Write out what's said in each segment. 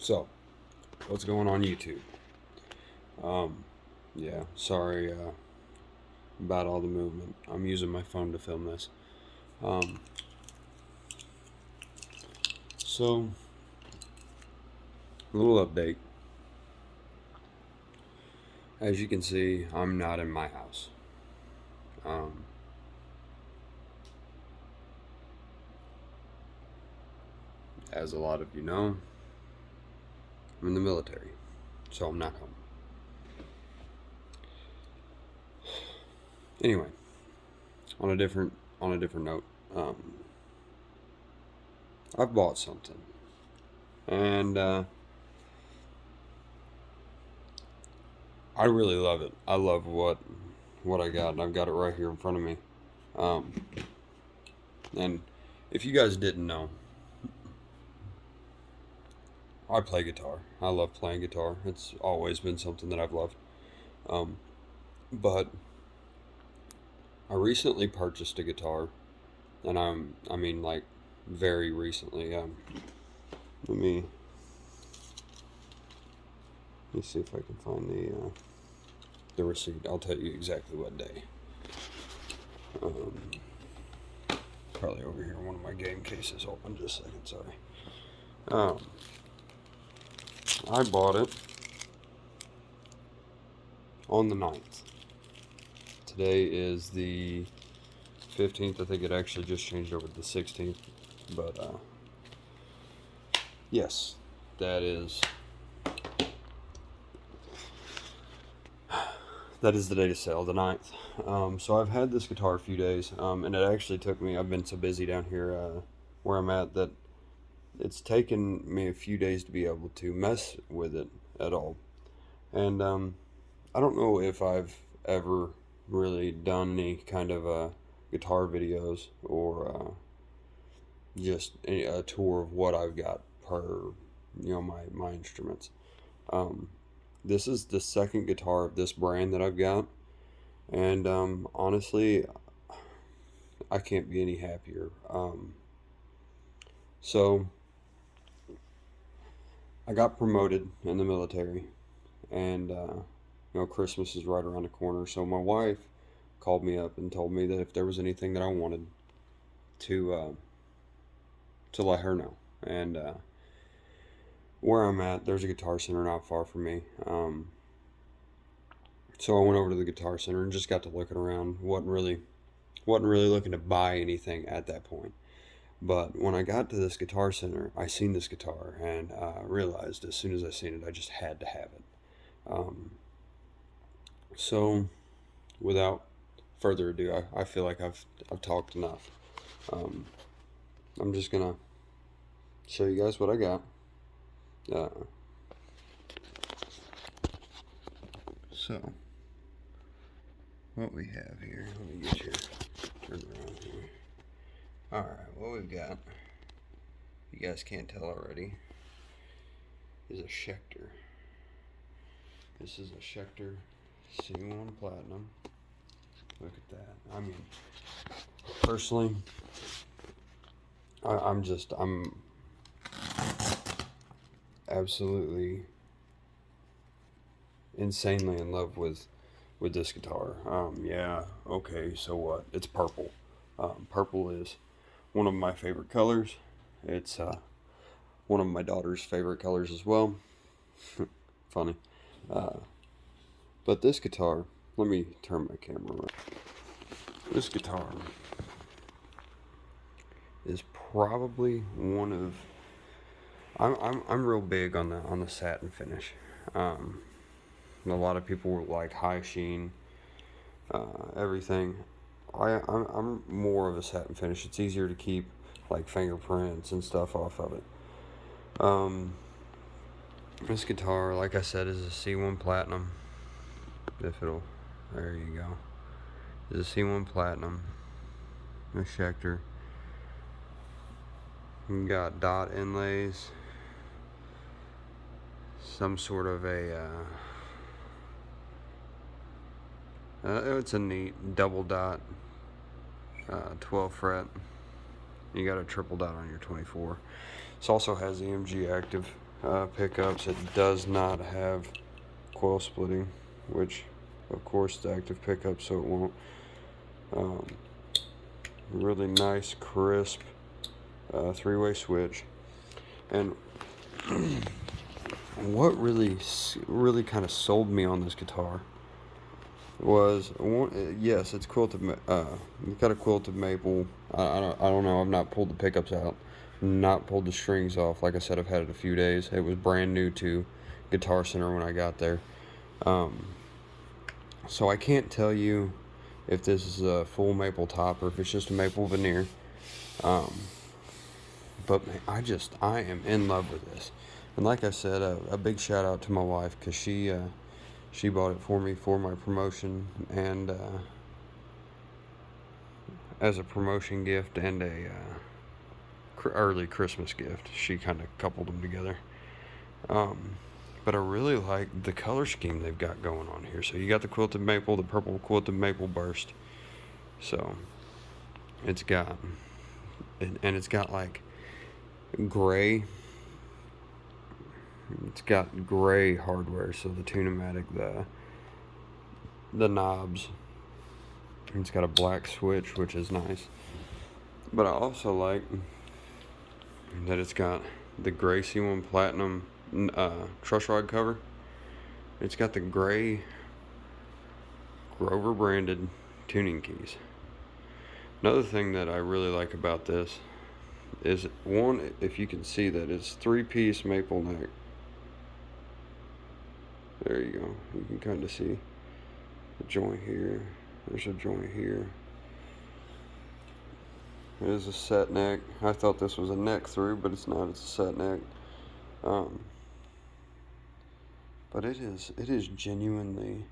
So, what's going on YouTube? Yeah, sorry about all the movement. I'm using my phone to film this. So, a little update. As you can see, I'm not in my house. As a lot of you know, I'm in the military, so I'm not home. Anyway, on a different note, I've bought something, and I really love it. I love what I got, and I've got it right here in front of me. And if you guys didn't know, I play guitar. I love playing guitar. It's always been something that I've loved. But I recently purchased a guitar, and I mean like very recently. Let me see if I can find the receipt. I'll tell you exactly what day. Probably over here. One of my game cases open. Just a second. Sorry. I bought it on the 9th. Today is the 15th. I think it actually just changed over to the 16th. But yes, that is the date of sale, the 9th. So I've had this guitar a few days, and it actually took me, I've been so busy down here where I'm at that it's taken me a few days to be able to mess with it at all. And I don't know if I've ever really done any kind of guitar videos or just a tour of what I've got per, my instruments. This is the second guitar of this brand that I've got, and honestly, I can't be any happier. So I got promoted in the military, and Christmas is right around the corner. So my wife called me up and told me that if there was anything that I wanted to let her know. And where I'm at, there's a Guitar Center not far from me. So I went over to the Guitar Center and just got to looking around. wasn't really looking to buy anything at that point. But when I got to this Guitar Center, I seen this guitar and realized as soon as I seen it, I just had to have it. So without further ado, I feel like I've talked enough. I'm just gonna show you guys what I got. So what we have here, let me get you turned around here. Alright, what we've got, you guys can't tell already, is a Schecter. This is a Schecter C-1 Platinum. Look at that. I mean, personally, I'm absolutely insanely in love with this guitar. Yeah, okay, so what? It's purple. Purple is one of my favorite colors. It's one of my daughter's favorite colors as well. Funny. But this guitar, let me turn my camera around. This guitar is probably one of, I'm real big on the satin finish. A lot of people were like high sheen, everything. I'm more of a satin finish. It's easier to keep like fingerprints and stuff off of it. This guitar, like I said, is a C1 Platinum. There you go. Is a C1 Platinum. A Schecter. You got dot inlays. Some sort of it's a neat double dot, 12 fret. You got a triple dot on your 24. This also has EMG Active pickups. It does not have coil splitting, which of course the active pickup, so it won't. Really nice, crisp three-way switch. And what really kind of sold me on this guitar was, yes, it's quilted. It's got a quilted maple. I don't know. I've not pulled the pickups out, not pulled the strings off. Like I said, I've had it a few days. It was brand new to Guitar Center when I got there. So I can't tell you if this is a full maple top or if it's just a maple veneer. But man, I am in love with this. And like I said, a big shout out to my wife, because she bought it for me for my promotion, and as a promotion gift and a early Christmas gift. She kind of coupled them together. But I really like the color scheme they've got going on here. So you got the quilted maple, the purple quilted maple burst. So it's got, and it's got like gray. It's got gray hardware, so the Tune-o-matic, the knobs. It's got a black switch, which is nice. But I also like that it's got the gray C-1 Platinum truss rod cover. It's got the gray Grover branded tuning keys. Another thing that I really like about this is, one, if you can see that, it's 3-piece maple neck. There you go. You can kind of see a joint here. There's a joint here. It is a set neck. I thought this was a neck through, but it's not. It's a set neck. But it is genuinely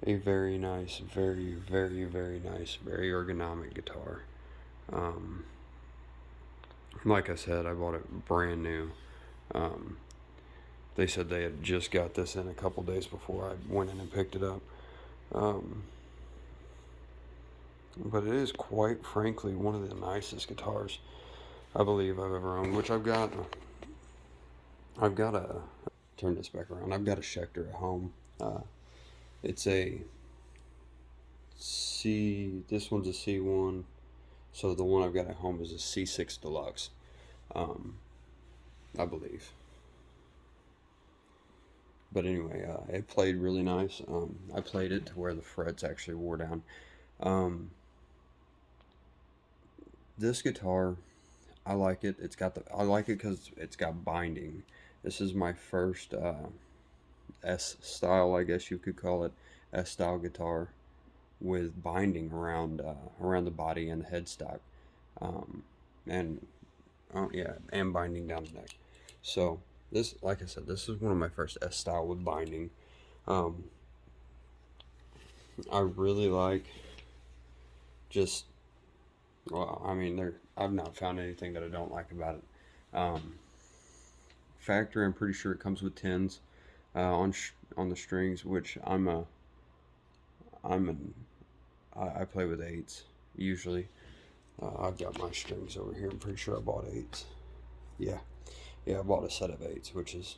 a very nice, very, very, very nice, very ergonomic guitar. Like I said, I bought it brand new. They said they had just got this in a couple days before I went in and picked it up. But it is, quite frankly, one of the nicest guitars I believe I've ever owned, which I've got a, turn this back around, I've got a Schecter at home. It's a this one's a C1, so the one I've got at home is a C6 Deluxe, I believe. But anyway, it played really nice. I played it to where the frets actually wore down. This guitar, I like it. I like it because it's got binding. This is my first S style, I guess you could call it, S style guitar with binding around the body and the headstock, and binding down the neck. So this, like I said, this is one of my first S style with binding. I really like I've not found anything that I don't like about it. Factory, I'm pretty sure it comes with 10s on the strings, which I play with 8s usually. I've got my strings over here. I'm pretty sure I bought 8s. Yeah, I bought a set of 8s, which is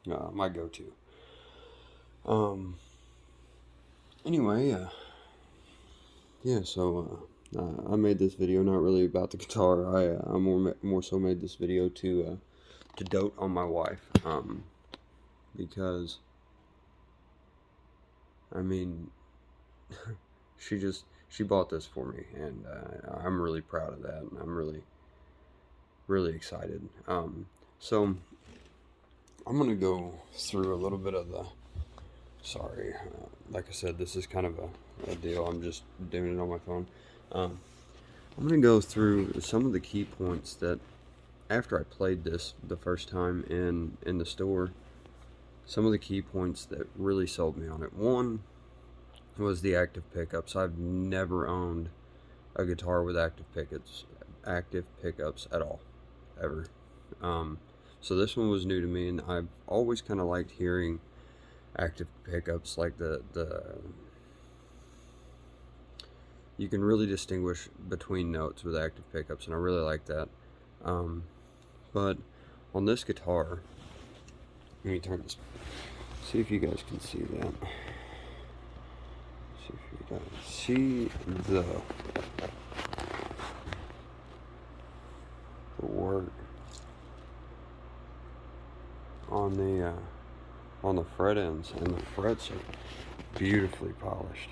my go-to. Anyway, so I made this video not really about the guitar. I more so made this video to dote on my wife, because I mean, she bought this for me, and I'm really proud of that, and I'm really excited. So I'm gonna go through a little bit of the, sorry, like I said, this is kind of a deal. I'm just doing it on my phone. I'm gonna go through some of the key points that, after I played this the first time in the store, some of the key points that really sold me on it. One was the active pickups. I've never owned a guitar with active pickups at all, ever. So this one was new to me, and I've always kind of liked hearing active pickups, like you can really distinguish between notes with active pickups, and I really like that. But on this guitar, Let me turn this. See if you guys can see that. See if you guys see the work on the fret ends, and the frets are beautifully polished.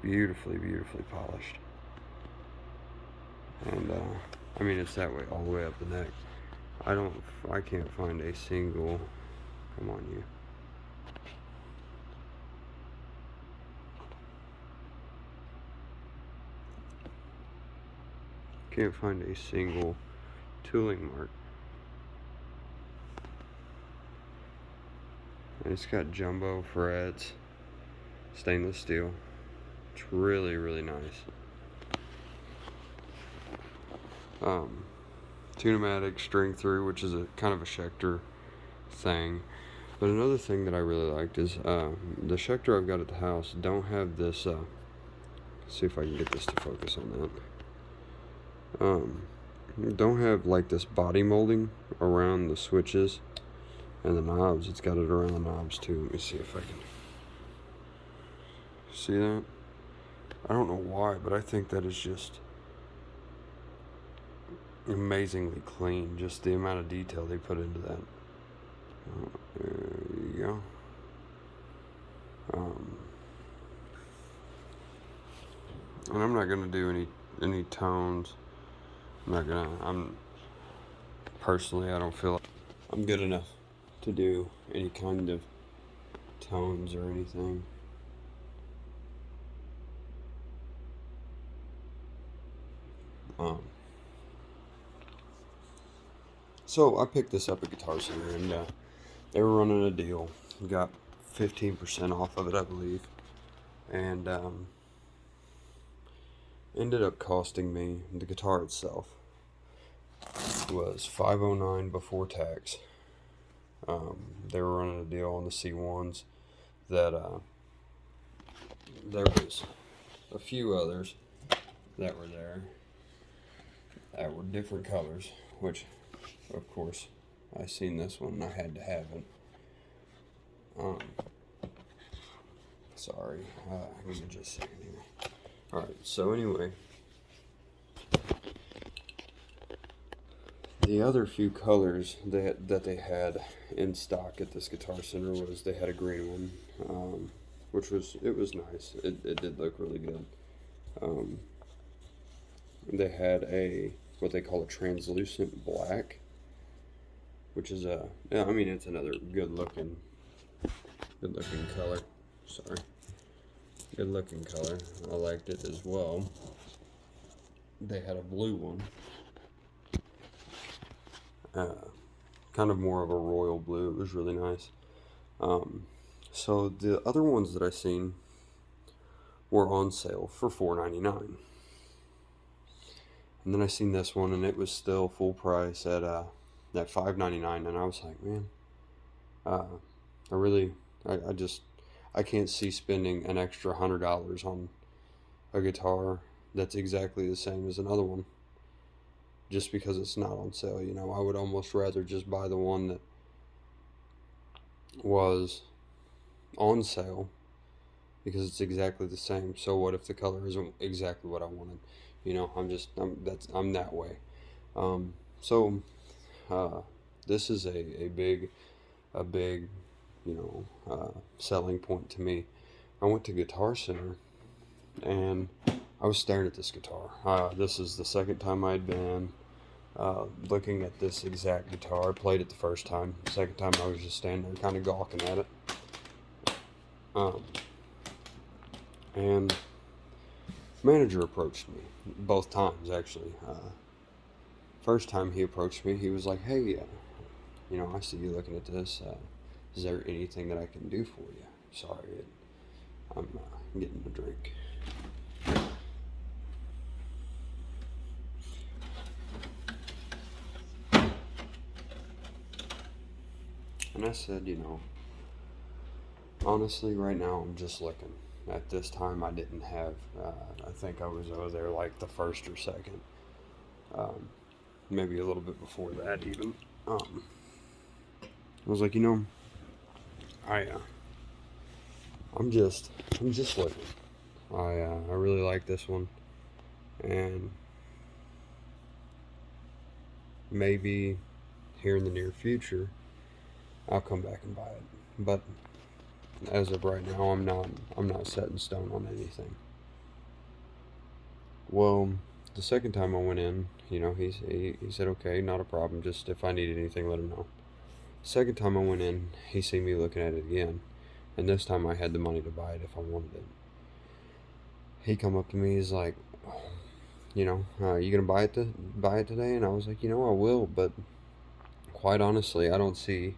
Beautifully polished. And I mean, it's that way all the way up the neck. I can't find a single, come on you. Can't find a single tooling mark. And it's got jumbo frets, stainless steel. It's really nice. Tunematic string through, which is a kind of a Schecter thing. But another thing that I really liked is the Schecter I've got at the house don't have this. See if I can get this to focus on that. Don't have like this body molding around the switches and the knobs. It's got it around the knobs too. Let me see if I can see that. I don't know why, but I think that is just amazingly clean. Just the amount of detail they put into that. There you go. And I'm not gonna do any tones. I'm personally, I don't feel like I'm good enough to do any kind of tones or anything. So I picked this up at Guitar Center, and they were running a deal. Got 15% off of it, I believe, and ended up costing me, the guitar itself was $509 before tax. They were running a deal on the C1s that there was a few others that were there that were different colors, which of course I seen this one and I had to have it. Sorry, give me just a second here. Alright, so anyway, the other few colors that they had in stock at this Guitar Center was, they had a green one, which was nice. It did look really good. They had what they call a translucent black, which is I mean, it's another good looking color. Sorry, good looking color. I liked it as well. They had a blue one, kind of more of a royal blue. It was really nice. So the other ones that I seen were on sale for $4.99, and then I seen this one and it was still full price at $5.99, and I was like, man, I can't see spending an extra $100 on a guitar that's exactly the same as another one just because it's not on sale. You know, I would almost rather just buy the one that was on sale because it's exactly the same. So what if the color isn't exactly what I wanted? You know, I'm that way. This is a big, you know, selling point to me. I went to Guitar Center and I was staring at this guitar. This is the second time I'd been looking at this exact guitar. I played it the first time. The second time I was just standing there kind of gawking at it. And manager approached me both times, actually. First time he approached me, he was like, hey, you know, I see you looking at this. Is there anything that I can do for you? Sorry, I'm getting a drink. And I said, you know, honestly, right now I'm just looking. At this time, I didn't have, I think I was over there like the first or second. Maybe a little bit before that even. I was like, I I'm just looking. I really like this one, and maybe here in the near future I'll come back and buy it. But as of right now, I'm not set in stone on anything. Well, the second time I went in, he said, okay, not a problem. Just if I need anything, let him know. Second time I went in, he seen me looking at it again, and this time I had the money to buy it if I wanted it. He come up to me, he's like, you gonna buy it today? And I was like, I will, but quite honestly, I don't see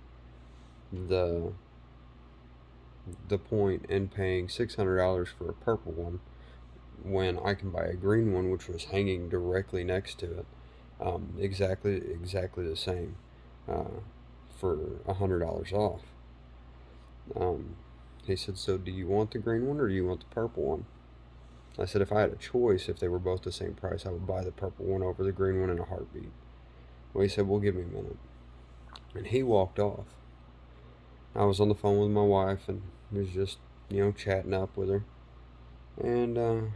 the point in paying $600 for a purple one when I can buy a green one, which was hanging directly next to it, exactly the same, for $100 off. Um, he said, so do you want the green one or do you want the purple one? I said, if I had a choice, if they were both the same price, I would buy the purple one over the green one in a heartbeat. Well, he said, well, give me a minute. And he walked off. I was on the phone with my wife and was just, chatting up with her. And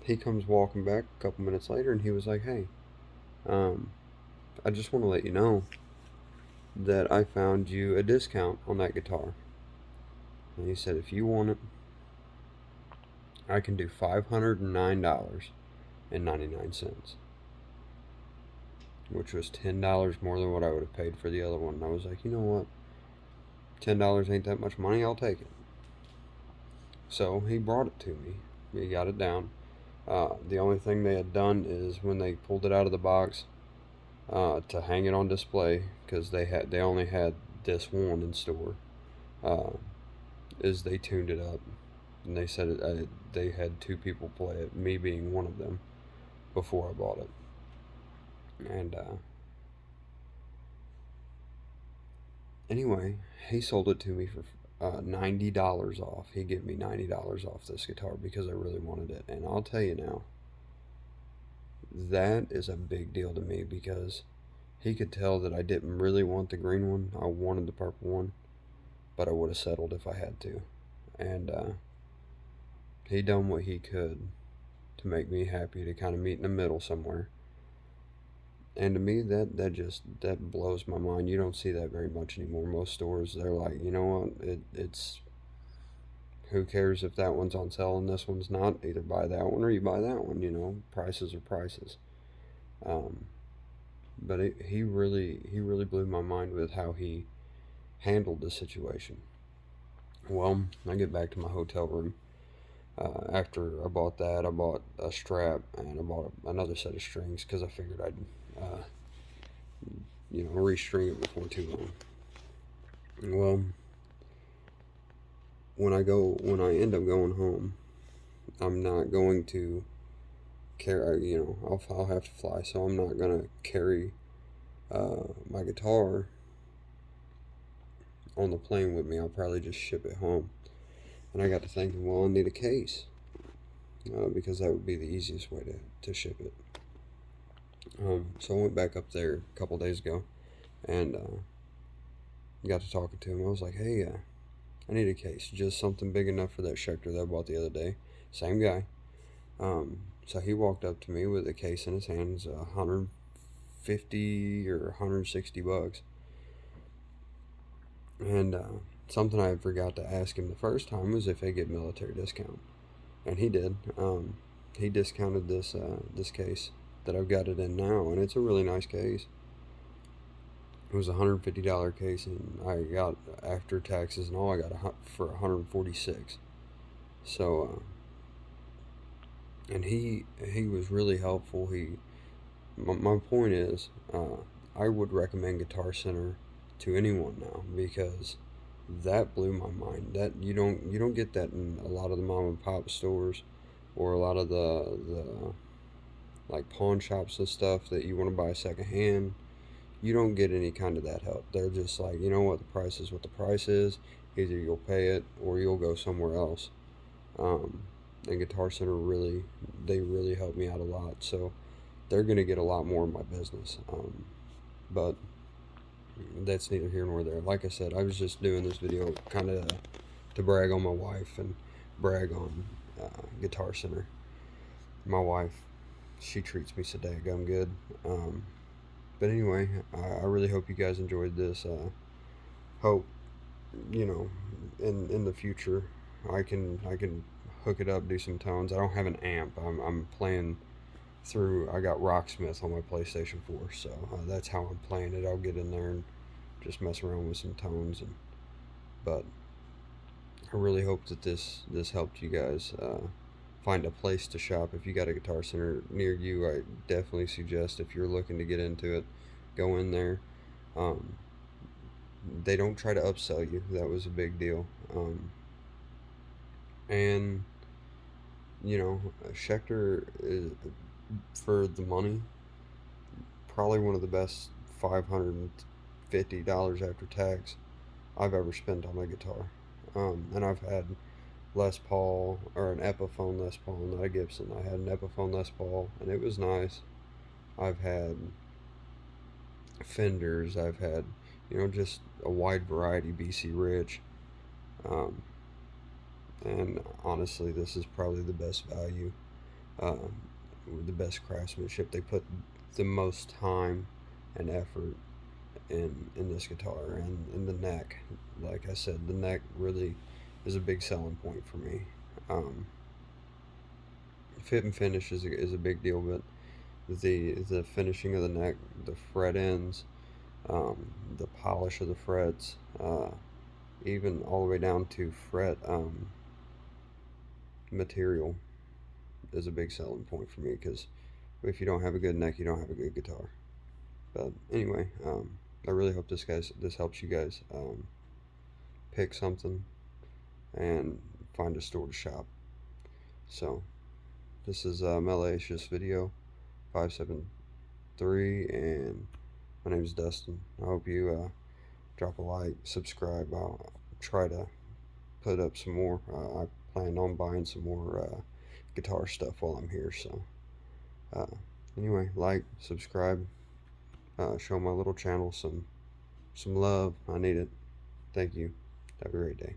he comes walking back a couple minutes later and he was like, hey, I just want to let you know that I found you a discount on that guitar. And he said, if you want it, I can do $509.99, which was $10 more than what I would have paid for the other one. And I was like, you know what? $10 ain't that much money. I'll take it. So he brought it to me. He got it down. The only thing they had done is when they pulled it out of the box to hang it on display, because they only had this one in store, is they tuned it up. And they said they had two people play it, me being one of them, before I bought it. And anyway, he sold it to me for $90 off. He gave me $90 off this guitar because I really wanted it. And I'll tell you now, that is a big deal to me because he could tell that I didn't really want the green one. I wanted the purple one, but I would have settled if I had to. And he done what he could to make me happy, to kind of meet in the middle somewhere. And to me, that blows my mind. You don't see that very much anymore. Most stores, they're like, you know what, it's who cares if that one's on sale and this one's not? Either buy that one or you buy that one. Prices are prices. But he really blew my mind with how he handled the situation. Well, I get back to my hotel room. After I bought that, I bought a strap and I bought another set of strings because I figured I'd, restring it before too long. Well, when I end up going home, I'm not going to carry, I'll have to fly, so I'm not gonna carry my guitar on the plane with me. I'll probably just ship it home. And I got to thinking, well, I need a case, because that would be the easiest way to ship it. So I went back up there a couple days ago and got to talking to him. I was like, hey, I need a case, just something big enough for that Schecter that I bought the other day. Same guy. So he walked up to me with a case in his hands, $150 or $160. And something I forgot to ask him the first time was if they get military discount, and he did. He discounted this case that I've got it in now, and it's a really nice case. It was a $150 case, and I got, after taxes and all, I got for $146. So, and he was really helpful. My point is, I would recommend Guitar Center to anyone now, because that blew my mind. That you don't get that in a lot of the mom and pop stores, or a lot of the like pawn shops and stuff that you want to buy secondhand. You don't get any kind of that help. They're just like, you know what, the price is what the price is. Either you'll pay it or you'll go somewhere else. And Guitar Center really helped me out a lot. So they're going to get a lot more of my business. But that's neither here nor there. Like I said, I was just doing this video kind of to brag on my wife and brag on Guitar Center. My wife, she treats me so daggum good. But anyway, I really hope you guys enjoyed this. Hope, you know, in the future I can hook it up, do some tones. I don't have an amp. I'm playing through. I got Rocksmith on my PlayStation 4, so that's how I'm playing it. I'll get in there and just mess around with some tones, but I really hope that this helped you guys find a place to shop. If you got a Guitar Center near you, I definitely suggest, if you're looking to get into it, go in there. Um, they don't try to upsell you. That was a big deal. And Schecter is, for the money, probably one of the best $550 after tax I've ever spent on my guitar. And I've had Les Paul, or an Epiphone Les Paul, not a Gibson. I had an Epiphone Les Paul, and it was nice. I've had Fenders. I've had, just a wide variety, BC Rich. Um, and honestly, this is probably the best value, um, the best craftsmanship. They put the most time and effort in this guitar, and in the neck. Like I said, the neck really is a big selling point for me. Um, Fit and finish is a big deal, but the finishing of the neck, the fret ends, the polish of the frets, even all the way down to fret material is a big selling point for me, because if you don't have a good neck, you don't have a good guitar. But anyway, I really hope this helps you guys pick something and find a store to shop. So this is Malacious Video 573, and my name is Dustin. I hope you drop a like, subscribe. I'll try to put up some more. I plan on buying some more guitar stuff while I'm here. So uh, anyway, like, subscribe, show my little channel some love. I need it. Thank you. Have a great day.